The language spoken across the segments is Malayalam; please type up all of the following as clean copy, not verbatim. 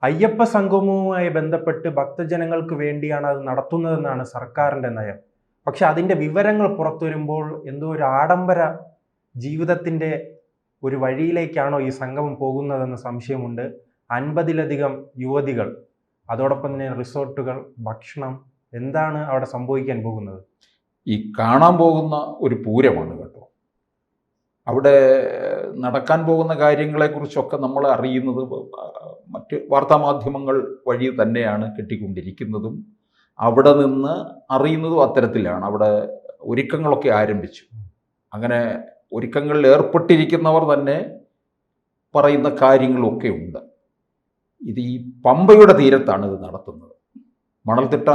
അയ്യപ്പ സംഗമവുമായി ബന്ധപ്പെട്ട് ഭക്തജനങ്ങൾക്ക് വേണ്ടിയാണ് അത് നടത്തുന്നതെന്നാണ് സർക്കാരിൻ്റെ നയം. പക്ഷെ അതിൻ്റെ വിവരങ്ങൾ പുറത്തു വരുമ്പോൾ എന്തോ ഒരു ആഡംബര ജീവിതത്തിൻ്റെ ഒരു വഴിയിലേക്കാണോ ഈ സംഗമം പോകുന്നതെന്ന് സംശയമുണ്ട്. 50-ലധികം യുവതികൾ, അതോടൊപ്പം തന്നെ റിസോർട്ടുകൾ, ഭക്ഷണം, എന്താണ് അവിടെ സംഭവിക്കാൻ പോകുന്നത്? ഈ കാണാൻ പോകുന്ന ഒരു പൂരമാണ് കേട്ടോ. അവിടെ നടക്കാൻ പോകുന്ന കാര്യങ്ങളെക്കുറിച്ചൊക്കെ നമ്മൾ അറിയുന്നത് മറ്റ് വാർത്താമാധ്യമങ്ങൾ വഴി തന്നെയാണ് കിട്ടിക്കൊണ്ടിരിക്കുന്നതും. അവിടെ നിന്ന് അറിയുന്നതും അത്തരത്തിലാണ്. അവിടെ ഒരുക്കങ്ങളൊക്കെ ആരംഭിച്ചു. അങ്ങനെ ഒരുക്കങ്ങളിൽ ഏർപ്പെട്ടിരിക്കുന്നവർ തന്നെ പറയുന്ന കാര്യങ്ങളൊക്കെ ഉണ്ട്. ഇത് ഈ പമ്പയുടെ തീരത്താണ് ഇത് നടത്തുന്നത്. മണൽത്തിട്ട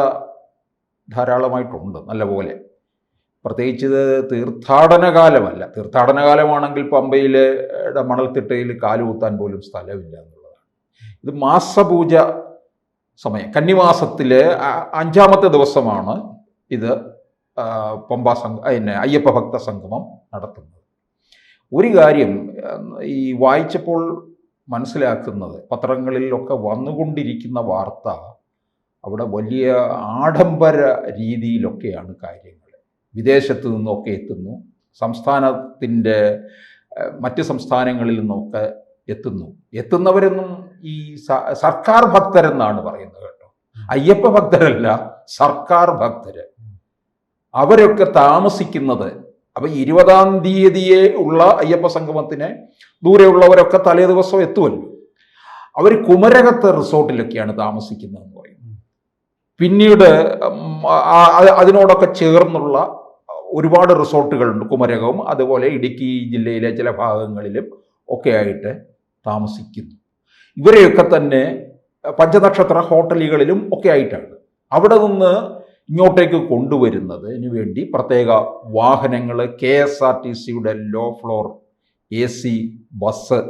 ധാരാളമായിട്ടുണ്ട് നല്ലപോലെ. പ്രത്യേകിച്ച് ഇത് തീർത്ഥാടന കാലമല്ല. തീർത്ഥാടന കാലമാണെങ്കിൽ പമ്പയിലെ മണൽത്തിട്ടയിൽ കാലുകുത്താൻ പോലും സ്ഥലമില്ല എന്നുള്ളതാണ്. ഇത് മാസപൂജ സമയം, കന്നിമാസത്തിലെ 5-ാമത്തെ ദിവസമാണ് ഇത് അയ്യപ്പ ഭക്ത സംഗമം നടത്തുന്നത്. ഒരു കാര്യം ഈ വായിച്ചപ്പോൾ മനസ്സിലാക്കുന്നത്, പത്രങ്ങളിലൊക്കെ വന്നുകൊണ്ടിരിക്കുന്ന വാർത്ത, അവിടെ വലിയ ആഡംബര രീതിയിലൊക്കെയാണ് കാര്യങ്ങൾ. വിദേശത്തു നിന്നൊക്കെ എത്തുന്നു, സംസ്ഥാനത്തിൻ്റെ മറ്റ് സംസ്ഥാനങ്ങളിൽ നിന്നൊക്കെ എത്തുന്നവരൊന്നും ഈ സർക്കാർ ഭക്തരെന്നാണ് പറയുന്നത് കേട്ടോ. അയ്യപ്പ ഭക്തരല്ല, സർക്കാർ ഭക്തര്. അവരൊക്കെ താമസിക്കുന്നത്, അപ്പം 20-ാം തീയതിയെ ഉള്ള അയ്യപ്പ സംഗമത്തിന് ദൂരെയുള്ളവരൊക്കെ തലേ ദിവസം എത്തുമല്ലോ. അവർ കുമരകത്തെ റിസോർട്ടിലൊക്കെയാണ് താമസിക്കുന്നതെന്ന് പറയുന്നത്. പിന്നീട് അതിനോടൊക്കെ ചേർന്നുള്ള ഒരുപാട് റിസോർട്ടുകളുണ്ട് കുമരകവും, അതുപോലെ ഇടുക്കി ജില്ലയിലെ ചില ഭാഗങ്ങളിലും ഒക്കെ ആയിട്ട് താമസിക്കുന്നു. ഇവരെയൊക്കെ തന്നെ പഞ്ചനക്ഷത്ര ഹോട്ടലുകളിലും ഒക്കെ ആയിട്ടാണ്. അവിടെ നിന്ന് ഇങ്ങോട്ടേക്ക് കൊണ്ടുവരുന്നതിന് വേണ്ടി പ്രത്യേക വാഹനങ്ങൾ, KSRTCയുടെ ലോ ഫ്ലോർ AC ബസ്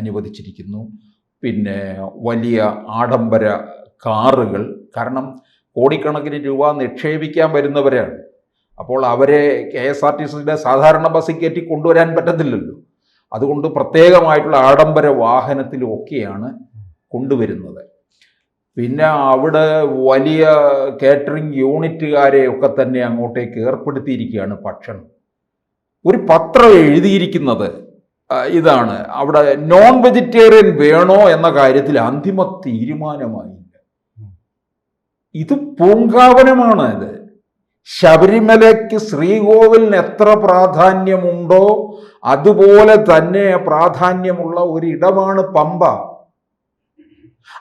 അനുവദിച്ചിരിക്കുന്നു. പിന്നെ വലിയ ആഡംബര കാറുകൾ. കാരണം കോടിക്കണക്കിന് രൂപ നിക്ഷേപിക്കാൻ വരുന്നവരാണ്. അപ്പോൾ അവരെ KSRTCയുടെ സാധാരണ ബസ്സിൽ കയറ്റി കൊണ്ടുവരാൻ പറ്റത്തില്ലല്ലോ. അതുകൊണ്ട് പ്രത്യേകമായിട്ടുള്ള ആഡംബര വാഹനത്തിലുമൊക്കെയാണ് കൊണ്ടുവരുന്നത്. പിന്നെ അവിടെ വലിയ കേറ്ററിംഗ് യൂണിറ്റുകാരെയൊക്കെ തന്നെ അങ്ങോട്ടേക്ക് ഏർപ്പെടുത്തിയിരിക്കുകയാണ് ഭക്ഷണം. ഒരു പത്രം എഴുതിയിരിക്കുന്നത് ഇതാണ്, അവിടെ നോൺ വെജിറ്റേറിയൻ വേണോ എന്ന കാര്യത്തിൽ അന്തിമ തീരുമാനമായില്ല. ഇത് പൂങ്കാവനമാണ്. ഇത് ശബരിമലയ്ക്ക് ശ്രീകോവിലിന് എത്ര പ്രാധാന്യമുണ്ടോ അതുപോലെ തന്നെ പ്രാധാന്യമുള്ള ഒരിടമാണ് പമ്പ.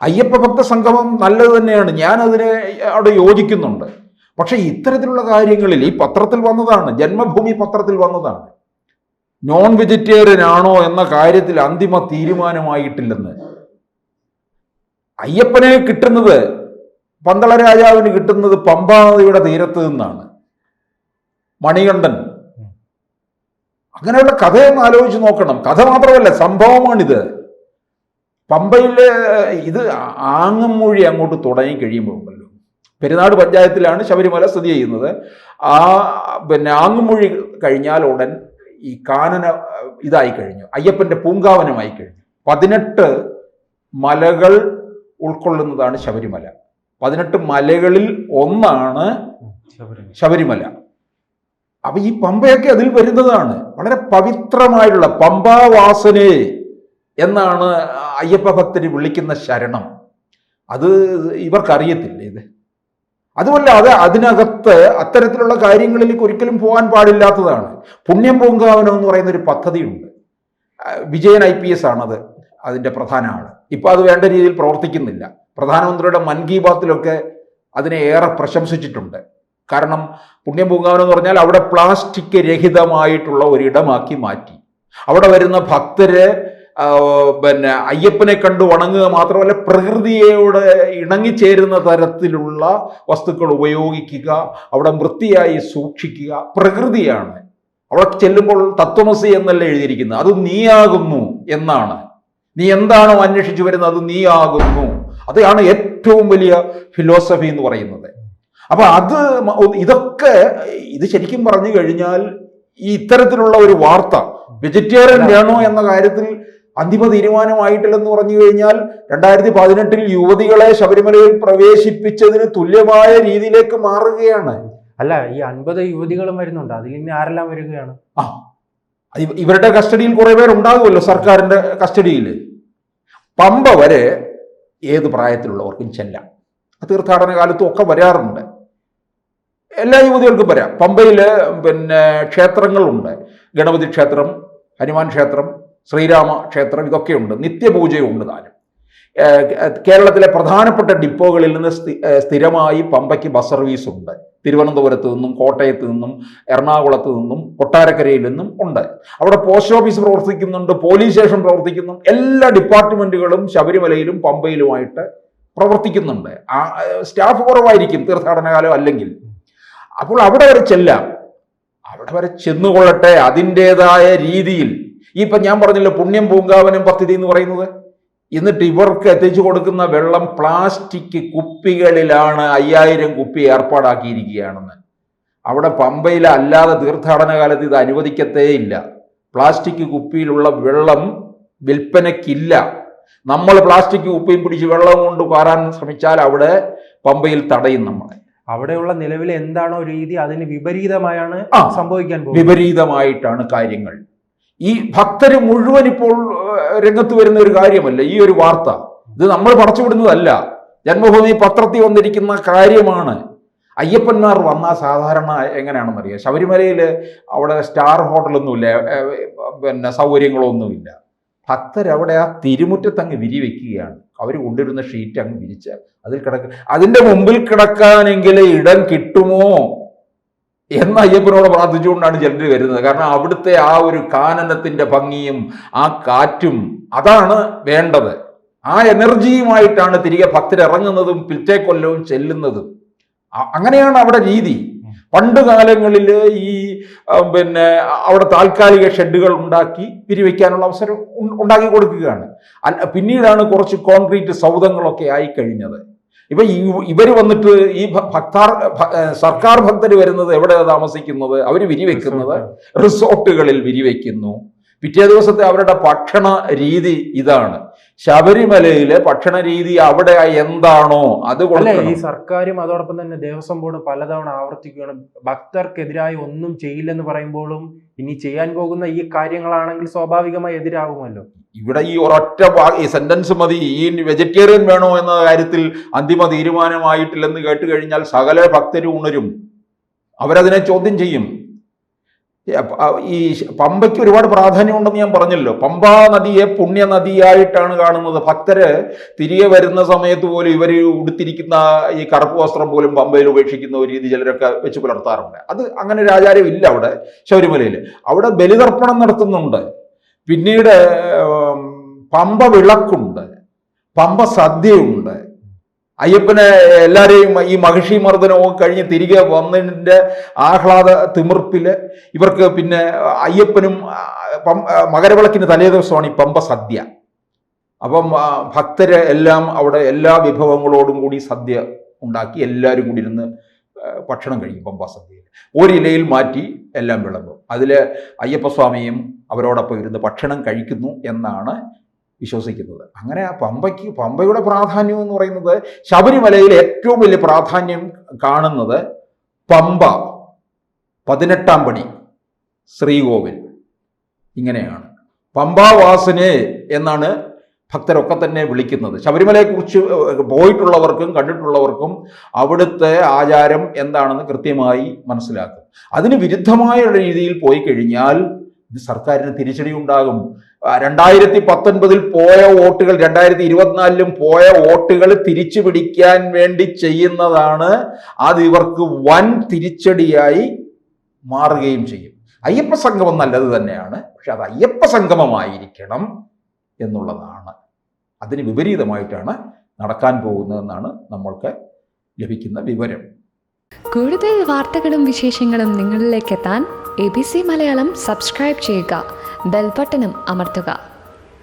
അയ്യപ്പ ഭക്ത സംഗമം നല്ലത് തന്നെയാണ്, ഞാനതിനെ അവിടെ യോജിക്കുന്നുണ്ട്. പക്ഷെ ഇത്തരത്തിലുള്ള കാര്യങ്ങളിൽ ഈ പത്രത്തിൽ വന്നതാണ്, ജന്മഭൂമി പത്രത്തിൽ വന്നതാണ്, നോൺ വെജിറ്റേറിയൻ ആണോ എന്ന കാര്യത്തിൽ അന്തിമ തീരുമാനമായിട്ടില്ലെന്ന്. അയ്യപ്പനെ കിട്ടുന്നത്, പന്തള രാജാവിന് കിട്ടുന്നത് പമ്പാ നദിയുടെ തീരത്ത് നിന്നാണ്. മണികണ്ഠൻ, അങ്ങനെയുള്ള കഥയൊന്ന് ആലോചിച്ച് നോക്കണം. കഥ മാത്രമല്ല, സംഭവമാണിത്. പമ്പയിലെ ഇത് ആങ്ങമ്മൂഴി അങ്ങോട്ട് തുടങ്ങി കഴിയുമ്പോഴല്ലോ, പെരുന്നാട് പഞ്ചായത്തിലാണ് ശബരിമല സ്ഥിതി ചെയ്യുന്നത്. ആങ്ങമ്മൂഴി കഴിഞ്ഞാൽ ഉടൻ ഈ കാനന ഇതായി കഴിഞ്ഞു, അയ്യപ്പൻ്റെ പൂങ്കാവനമായി കഴിഞ്ഞു. 18 മലകൾ ഉൾക്കൊള്ളുന്നതാണ് ശബരിമല. 18 മലകളിൽ ഒന്നാണ് ശബരിമല. അപ്പൊ ഈ പമ്പയൊക്കെ അതിൽ വരുന്നതാണ്. വളരെ പവിത്രമായിട്ടുള്ള പമ്പാവാസനെ എന്നാണ് അയ്യപ്പ ഭക്തര് വിളിക്കുന്ന ശരണം. അത് ഇവർക്കറിയത്തില്ല ഇത്. അതുമല്ല, അതിനകത്ത് അത്തരത്തിലുള്ള കാര്യങ്ങളിലേക്ക് ഒരിക്കലും പോകാൻ പാടില്ലാത്തതാണ്. പുണ്യം പൂങ്കാവനം എന്ന് പറയുന്ന ഒരു പദ്ധതിയുണ്ട്. വിജയൻ IPS ആണത് അതിൻ്റെ പ്രധാന ആള്. ഇപ്പം അത് വേണ്ട രീതിയിൽ പ്രവർത്തിക്കുന്നില്ല. പ്രധാനമന്ത്രിയുടെ മൻ കി ബാത്തിലൊക്കെ അതിനെ ഏറെ പ്രശംസിച്ചിട്ടുണ്ട്. കാരണം പുണ്യം പൂങ്കാവനം എന്ന് പറഞ്ഞാൽ അവിടെ പ്ലാസ്റ്റിക് രഹിതമായിട്ടുള്ള ഒരിടമാക്കി മാറ്റി. അവിടെ വരുന്ന ഭക്തര് അയ്യപ്പനെ കണ്ടു വണങ്ങുക മാത്രമല്ല, പ്രകൃതിയോട് ഇണങ്ങിച്ചേരുന്ന തരത്തിലുള്ള വസ്തുക്കൾ ഉപയോഗിക്കുക, അവിടെ വൃത്തിയായി സൂക്ഷിക്കുക. പ്രകൃതിയാണ്. അവിടെ ചെല്ലുമ്പോൾ തത്വമസി എന്നല്ല എഴുതിയിരിക്കുന്നത്, അത് നീയാകുന്നു എന്നാണ്. നീ എന്താണോ അന്വേഷിച്ചു വരുന്നത് അത് നീയാകുന്നു. അതാണ് ഏറ്റവും വലിയ ഫിലോസഫി എന്ന് പറയുന്നത്. അപ്പൊ ഇത് ശരിക്കും പറഞ്ഞു കഴിഞ്ഞാൽ ഈ ഇത്തരത്തിലുള്ള ഒരു വാർത്ത, വെജിറ്റേറിയൻ വേണോ എന്ന കാര്യത്തിൽ അന്തിമ തീരുമാനമായിട്ടില്ലെന്ന് പറഞ്ഞു കഴിഞ്ഞാൽ 2018 യുവതികളെ ശബരിമലയിൽ പ്രവേശിപ്പിച്ചതിന് തുല്യമായ രീതിയിലേക്ക് മാറുകയാണ്. അല്ല, ഈ 50 യുവതികളും വരുന്നുണ്ട്, അതിൽ ഇനി ആരെല്ലാം വരികയാണ്? ഇവരുടെ കസ്റ്റഡിയിൽ കുറെ പേരുണ്ടാകുമല്ലോ, സർക്കാരിന്റെ കസ്റ്റഡിയിൽ. പമ്പ വരെ ഏത് പ്രായത്തിലുള്ളവർക്കും ചെല്ലാം. തീർത്ഥാടന കാലത്തും ഒക്കെ വരാറുണ്ട്. എല്ലാ യുവതികൾക്കും വരാം. പമ്പയിൽ ക്ഷേത്രങ്ങളുണ്ട്. ഗണപതി ക്ഷേത്രം, ഹനുമാൻ ക്ഷേത്രം, ശ്രീരാമ ക്ഷേത്രം, ഇതൊക്കെയുണ്ട്. നിത്യപൂജയുണ്ട് താനും. കേരളത്തിലെ പ്രധാനപ്പെട്ട ഡിപ്പോകളിൽ നിന്ന് സ്ഥിരമായി പമ്പയ്ക്ക് ബസ് സർവീസ് ഉണ്ട്. തിരുവനന്തപുരത്ത് നിന്നും, കോട്ടയത്ത് നിന്നും, എറണാകുളത്ത് നിന്നും, കൊട്ടാരക്കരയിൽ നിന്നും ഉണ്ട്. അവിടെ പോസ്റ്റ് ഓഫീസ് പ്രവർത്തിക്കുന്നുണ്ട്, പോലീസ് സ്റ്റേഷൻ പ്രവർത്തിക്കുന്നു. എല്ലാ ഡിപ്പാർട്ട്മെന്റുകളും ശബരിമലയിലും പമ്പയിലുമായിട്ട് പ്രവർത്തിക്കുന്നുണ്ട്. സ്റ്റാഫ് കുറവായിരിക്കും തീർത്ഥാടന കാലം അല്ലെങ്കിൽ. അപ്പോൾ അവിടെ വരെ ചെല്ലാം. അവിടെ വരെ ചെന്നുകൊള്ളട്ടെ അതിൻ്റെതായ രീതിയിൽ. ഇപ്പം ഞാൻ പറഞ്ഞല്ലോ പുണ്യം പൂങ്കാവനം പദ്ധതി എന്ന് പറയുന്നത്. എന്നിട്ട് ഇവർക്ക് എത്തിച്ചു കൊടുക്കുന്ന വെള്ളം പ്ലാസ്റ്റിക് കുപ്പികളിലാണ്. 5000 കുപ്പി ഏർപ്പാടാക്കിയിരിക്കുകയാണെന്ന്. അവിടെ പമ്പയിൽ അല്ലാതെ തീർത്ഥാടന കാലത്ത് ഇത് അനുവദിക്കത്തേയില്ല. പ്ലാസ്റ്റിക് കുപ്പിയിലുള്ള വെള്ളം വിൽപ്പനയ്ക്കില്ല. നമ്മൾ പ്ലാസ്റ്റിക് കുപ്പിയും പിടിച്ച് വെള്ളം കൊണ്ട് കോരാൻ ശ്രമിച്ചാൽ അവിടെ പമ്പയിൽ തടയും നമ്മളെ. അവിടെയുള്ള നിലവിൽ എന്താണോ രീതി അതിന് വിപരീതമായാണ് സംഭവിക്കാൻ പോകുന്നത്. വിപരീതമായിട്ടാണ് കാര്യങ്ങൾ. ഈ ഭക്തര് മുഴുവൻ ഇപ്പോൾ രംഗത്ത് വരുന്ന ഒരു കാര്യമല്ല ഈ ഒരു വാർത്ത. ഇത് നമ്മൾ പടച്ചുവിടുന്നതല്ല, ജന്മഭൂമി പത്രത്തിൽ വന്നിരിക്കുന്ന കാര്യമാണ്. അയ്യപ്പന്മാർ വന്നാൽ സാധാരണ എങ്ങനെയാണെന്നറിയാം. ശബരിമലയിൽ അവിടെ സ്റ്റാർ ഹോട്ടലൊന്നുമില്ല, സൗകര്യങ്ങളൊന്നുമില്ല. ഭക്തരവിടെ ആ തിരുമുറ്റത്തങ്ങ് വിരിവെക്കുകയാണ്. അവർ കൊണ്ടുവരുന്ന ഷീറ്റ് അങ്ങ് വിരിച്ച് അതിൽ അതിൻ്റെ മുമ്പിൽ കിടക്കാനെങ്കിൽ ഇടം കിട്ടുമോ എന്ന് അയ്യപ്പനോട് പ്രാർത്ഥിച്ചുകൊണ്ടാണ് ചിലർ വരുന്നത്. കാരണം അവിടുത്തെ ആ ഒരു കാനനത്തിൻ്റെ ഭംഗിയും ആ കാറ്റും അതാണ് വേണ്ടത്. ആ എനർജിയുമായിട്ടാണ് തിരികെ ഭക്തരിറങ്ങുന്നതും പിറ്റേ കൊല്ലവും ചെല്ലുന്നതും. അങ്ങനെയാണ് അവിടെ രീതി. പണ്ട് കാലങ്ങളിൽ ഈ അവിടെ താൽക്കാലിക ഷെഡുകൾ ഉണ്ടാക്കി പിരിവയ്ക്കാനുള്ള അവസരം ഉണ്ടാക്കി കൊടുക്കുകയാണ്. പിന്നീടാണ് കുറച്ച് കോൺക്രീറ്റ് സൗധങ്ങളൊക്കെ ആയിക്കഴിഞ്ഞത്. ഇപ്പൊ ഇവർ വന്നിട്ട് ഈ സർക്കാർ ഭക്തർ വരുന്നത് എവിടെയാണ് താമസിക്കുന്നത്? അവർ വിരിവെക്കുന്നത് റിസോർട്ടുകളിൽ വിരിവെക്കുന്നു. പിറ്റേ ദിവസത്തെ അവരുടെ ഭക്ഷണ രീതി ഇതാണ്. ശബരിമലയിലെ ഭക്ഷണ രീതി അവിടെ എന്താണോ അത് കൊടുക്കണം. ഈ സർക്കാരും അതോടൊപ്പം തന്നെ ദേവസ്വം ബോർഡ് പലതവണ ആവർത്തിക്കുകയാണ് ഭക്തർക്കെതിരായി ഒന്നും ചെയ്യില്ലെന്ന് പറയുമ്പോഴും ഇനി ചെയ്യാൻ പോകുന്ന ഈ കാര്യങ്ങളാണെങ്കിൽ സ്വാഭാവികമായി എതിരാകുമല്ലോ. ഇവിടെ ഈ ഒരൊറ്റ സെന്റൻസ് മതി. ഈ വെജിറ്റേറിയൻ വേണോ എന്ന കാര്യത്തിൽ അന്തിമ തീരുമാനമായിട്ടില്ലെന്ന് കേട്ട് കഴിഞ്ഞാൽ സകല ഭക്തരും ഉണരും. അവരതിനെ ചോദ്യം ചെയ്യും. ഈ പമ്പയ്ക്ക് ഒരുപാട് പ്രാധാന്യമുണ്ടെന്ന് ഞാൻ പറഞ്ഞല്ലോ. പമ്പാ നദിയെ പുണ്യ നദിയായിട്ടാണ് കാണുന്നത്. ഭക്തര് തിരികെ വരുന്ന സമയത്ത് പോലും ഇവർ ഉടുത്തിരിക്കുന്ന ഈ കറുപ്പ് വസ്ത്രം പോലും പമ്പയിൽ ഉപേക്ഷിക്കുന്ന ഒരു രീതി ചിലരൊക്കെ വെച്ച് പുലർത്താറുണ്ട്. അത് അങ്ങനെ ഒരു ആചാരം ഇല്ല അവിടെ ശബരിമലയിൽ. അവിടെ ബലിതർപ്പണം നടത്തുന്നുണ്ട്. പിന്നീട് പമ്പ വിളക്കുണ്ട്, പമ്പ സദ്യയുണ്ട്. അയ്യപ്പനെ എല്ലാവരെയും ഈ മഹിഷി മർദ്ദനവും കഴിഞ്ഞ് തിരികെ വന്നതിൻ്റെ ആഹ്ലാദ തിമിർപ്പില് ഇവർക്ക് പിന്നെ അയ്യപ്പനും മകരവിളക്കിന് തലേ ദിവസമാണ് ഈ പമ്പ സദ്യ. അപ്പം ഭക്തര് എല്ലാം അവിടെ എല്ലാ വിഭവങ്ങളോടും കൂടി സദ്യ ഉണ്ടാക്കി എല്ലാവരും കൂടി ഇരുന്ന് ഭക്ഷണം കഴിക്കും. പമ്പ സദ്യയിൽ ഒരു ഇലയിൽ മാറ്റി എല്ലാം വിളമ്പും. അതിൽ അയ്യപ്പസ്വാമിയും അവരോടൊപ്പം ഇരുന്ന് ഭക്ഷണം കഴിക്കുന്നു എന്നാണ് വിശ്വസിക്കുന്നത്. അങ്ങനെ ആ പമ്പയുടെ പ്രാധാന്യം എന്ന് പറയുന്നത് ശബരിമലയിൽ ഏറ്റവും വലിയ പ്രാധാന്യം കാണുന്നത് പമ്പ, 18-ാം പടി, ശ്രീകോവിൽ, ഇങ്ങനെയാണ്. പമ്പാവാസനെ എന്നാണ് ഭക്തരൊക്കെ തന്നെ വിളിക്കുന്നത്. ശബരിമലയെക്കുറിച്ച് പോയിട്ടുള്ളവർക്കും കണ്ടിട്ടുള്ളവർക്കും അവിടുത്തെ ആചാരം എന്താണെന്ന് കൃത്യമായി മനസ്സിലാക്കും. അതിന് വിരുദ്ധമായ രീതിയിൽ പോയി കഴിഞ്ഞാൽ ഇത് സർക്കാരിന് തിരിച്ചടി ഉണ്ടാകും. 2019 പോയ വോട്ടുകൾ 2024 പോയ വോട്ടുകൾ തിരിച്ചു പിടിക്കാൻ വേണ്ടി ചെയ്യുന്നതാണ്. അത് ഇവർക്ക് വൻ തിരിച്ചടിയായി മാറുകയും ചെയ്യും. അയ്യപ്പ സംഗമം നല്ലത് തന്നെയാണ്, പക്ഷെ അത് അയ്യപ്പ സംഗമമായിരിക്കണം എന്നുള്ളതാണ്. അതിന് വിപരീതമായിട്ടാണ് നടക്കാൻ പോകുന്നതെന്നാണ് നമ്മൾക്ക് ലഭിക്കുന്ന വിവരം. കൂടുതൽ വാർത്തകളും വിശേഷങ്ങളും നിങ്ങളിലേക്ക് എത്താൻ ABC മലയാളം സബ്സ്ക്രൈബ് ചെയ്യുക, ബെൽ ബട്ടണും അമർത്തുക.